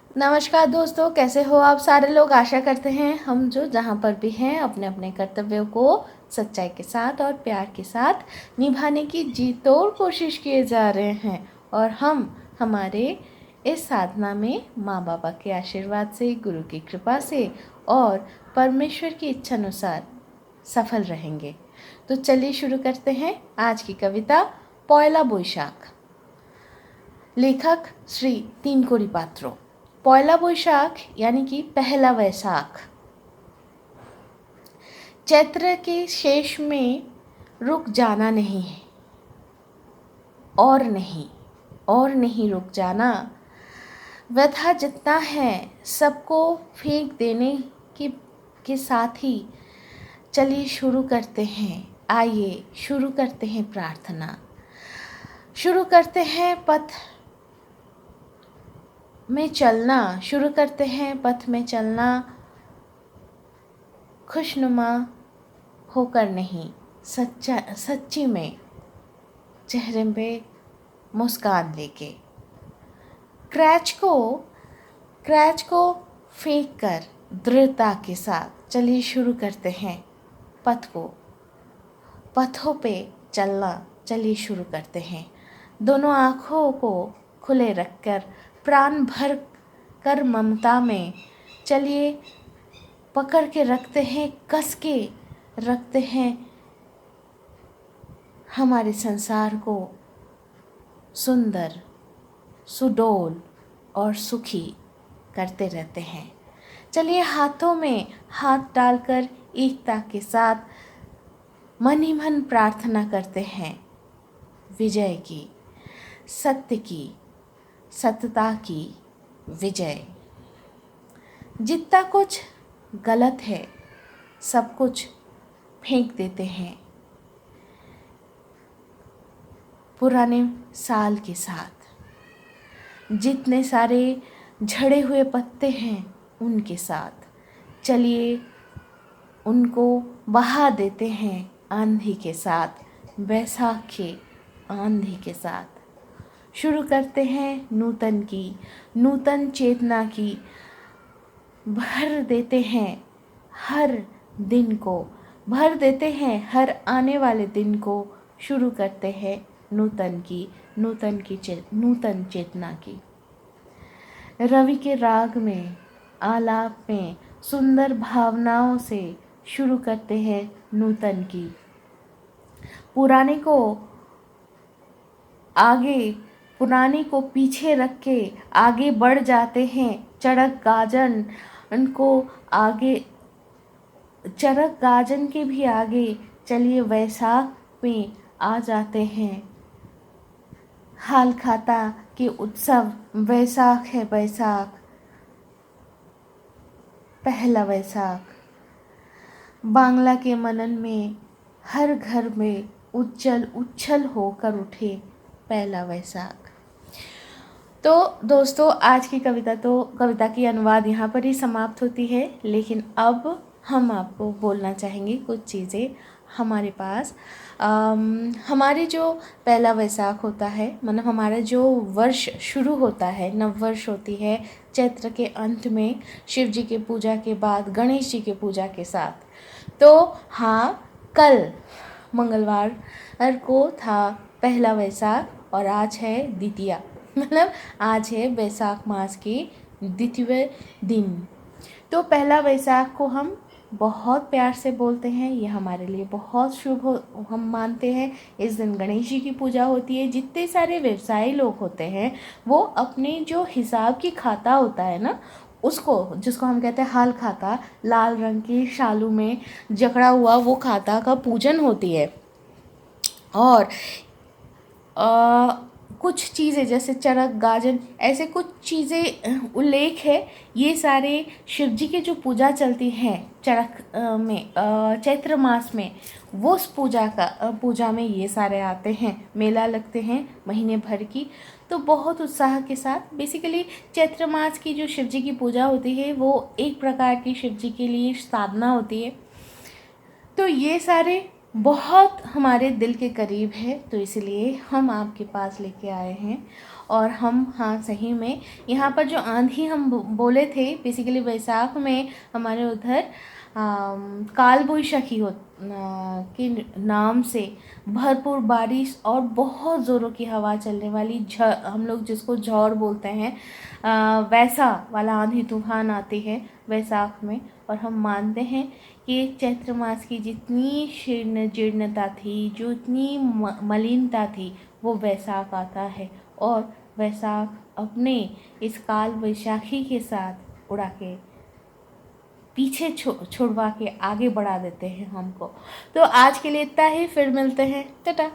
नमस्कार दोस्तों, कैसे हो आप सारे लोग। आशा करते हैं हम जो जहाँ पर भी हैं अपने अपने कर्तव्यों को सच्चाई के साथ और प्यार के साथ निभाने की जी तोड़ कोशिश किए जा रहे हैं। और हम हमारे इस साधना में माँ बाबा के आशीर्वाद से, गुरु की कृपा से और परमेश्वर की इच्छा अनुसार सफल रहेंगे। तो चलिए शुरू करते हैं आज की कविता पॉयला बोईशाख। लेखक श्री तीनकोड़ी पात्रो। पॉयला बोईशाख यानी कि पहला वैसाख। चैत्र के शेष में रुक जाना नहीं है, और नहीं रुक जाना। व्यथा जितना है सबको फेंक देने के साथ ही चलिए शुरू करते हैं। आइए शुरू करते हैं प्रार्थना, शुरू करते हैं पथ में चलना, शुरू करते हैं पथ में चलना। खुशनुमा होकर नहीं, सच्ची में चेहरे पे मुस्कान लेके। क्रैच को फेंक कर दृढ़ता के साथ चलिए शुरू करते हैं पथों पे चलना। चलिए शुरू करते हैं। दोनों आँखों को खुले रखकर प्राण भर कर ममता में चलिए पकड़ के रखते हैं, कस के रखते हैं हमारे संसार को सुंदर, सुडौल और सुखी करते रहते हैं। चलिए हाथों में हाथ डालकर एकता के साथ मन ही मन प्रार्थना करते हैं विजय की, सत्यता की विजय। जितना कुछ गलत है सब कुछ फेंक देते हैं पुराने साल के साथ। जितने सारे झड़े हुए पत्ते हैं उनके साथ चलिए उनको बहा देते हैं आंधी के साथ, बैसाख के आंधी के साथ। शुरू करते हैं नूतन चेतना की, भर देते हैं हर दिन को, भर देते हैं हर आने वाले दिन को। शुरू करते हैं नूतन चेतना की। रवि के राग में, आलाप में, सुंदर भावनाओं से शुरू करते हैं नूतन की। पुराने को पीछे रख के आगे बढ़ जाते हैं। चड़क गाजन के भी आगे चलिए वैसाख में आ जाते हैं। हाल खाता के उत्सव वैसाख है, पहला वैसाख। बांग्ला के मनन में हर घर में उच्छल होकर उठे पहला वैसाख। तो दोस्तों, आज की कविता की अनुवाद यहाँ पर ही समाप्त होती है। लेकिन अब हम आपको बोलना चाहेंगे कुछ चीज़ें। हमारे पास हमारे जो पहला वैसाख होता है, मतलब हमारा जो वर्ष शुरू होता है, नववर्ष होती है चैत्र के अंत में, शिव जी के पूजा के बाद गणेश जी के पूजा के साथ। तो हाँ, कल मंगलवार को था पहला वैसाख और आज है द्वितीया, मतलब आज है वैसाख मास के द्वितीय दिन। तो पहला वैसाख को हम बहुत प्यार से बोलते हैं, ये हमारे लिए बहुत शुभ हम मानते हैं। इस दिन गणेश जी की पूजा होती है। जितने सारे व्यवसायी लोग होते हैं वो अपने जो हिसाब की खाता होता है ना, जिसको हम कहते हैं हाल खाता, लाल रंग की शालू में जकड़ा हुआ वो खाता का पूजन होती है। और कुछ चीज़ें जैसे चरक गाजन, ऐसे कुछ चीज़ें उल्लेख है। ये सारे शिव जी की जो पूजा चलती है चैत्र मास में, वो उस पूजा में ये सारे आते हैं, मेला लगते हैं महीने भर की। तो बहुत उत्साह के साथ बेसिकली चैत्र मास की जो शिव जी की पूजा होती है वो एक प्रकार की शिव जी के लिए साधना होती है। तो ये सारे बहुत हमारे दिल के करीब है, तो इसलिए हम आपके पास लेके आए हैं। और हम हाँ सही में यहाँ पर जो आंधी हम बोले थे, बेसिकली वैसाख में हमारे उधर काल बैशाखी के नाम से भरपूर बारिश और बहुत ज़ोरों की हवा चलने वाली हम लोग जिसको झौर बोलते हैं, वैसा वाला आंधी तूफान आती है वैसाख में। और हम मानते हैं कि चैत्र मास की जितनी शीर्ण जीर्णता थी, जो इतनी मलिनता थी, वो वैसाख आता है। और वैसाख अपने इस काल वैशाखी के साथ उड़ा के पीछे छुड़वा के आगे बढ़ा देते हैं हमको। तो आज के लिए इतना ही, फिर मिलते हैं, टाटा।